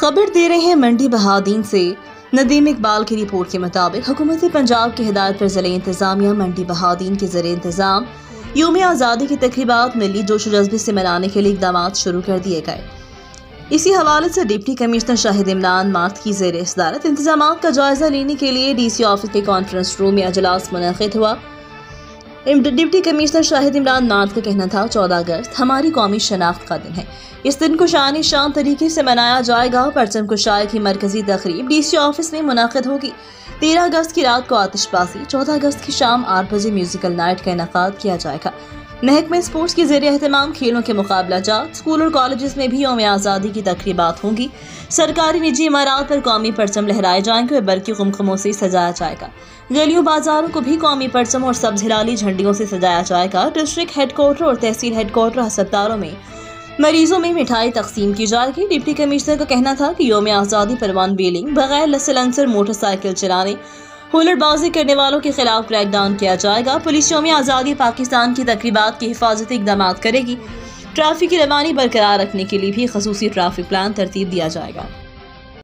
खबर दे रहे हैं मंडी बहादीन से। नदीम इकबाल की रिपोर्ट के मुताबिक हुकूमत पंजाब की हिदायत पर ज़िले इंतज़ामिया मंडी बहादीन के ज़रिए इंतज़ाम यौम आज़ादी की तक़रीबात मिली जोश व जज्बे से मनाने के लिए इक़दाम शुरू कर दिए गए। इसी हवाले से deputy commissioner Shahid Imran math की ज़ेर सदारत इंतज़ाम का जायज़ा लेने के लिए DC ऑफिस के कॉन्फ्रेंस रूम में अजलास मुनक़िद हुआ। Deputy commissioner Shahid Imran math का कहना था 14 अगस्त हमारी कौमी शनाख्त का दिन है। इस दिन को शान शान तरीके से मनाया जाएगा। परचम कुशाई की मरकजी तकरीब DC ऑफिस में मुनक़िद होगी। 13 अगस्त की रात को आतिशबाजी, 14 अगस्त की शाम 8 बजे म्यूजिकल नाइट का इनेकाद किया जाएगा। महकमा स्पोर्ट्स के ज़रिए एहतमाम खेलों के मुकाबला जात, स्कूल और कॉलेज में भी यौम आज़ादी की तकरीबात होंगी। सरकारी निजी इमारत पर कौमी परचम लहराए जाएंगे और बरकी कुमकुमों से सजाया जाएगा। गलियों बाजारों को भी कौमी परचम और सब्ज हिलाली झंडियों से सजाया जाएगा। डिस्ट्रिक्ट हेडक्वार्टर और तहसील हेडक्वार्टर अस्पतालों में मरीजों में मिठाई तकसीम की जाएगी। डिप्टी कमिश्नर का कहना था कि यौम आज़ादी पर वन व्हीलिंग, बगैर लाइसेंस मोटरसाइकिल चलाने, हुल्लड़बाजी करने वालों के खिलाफ क्रैकडाउन किया जाएगा। पुलिस यौम आज़ादी पाकिस्तान की तकरीबात के हिफाजती इक़दाम करेगी। ट्रैफिक की रवानी बरकरार रखने के लिए भी खसूसी ट्रैफिक प्लान तरतीब दिया जाएगा।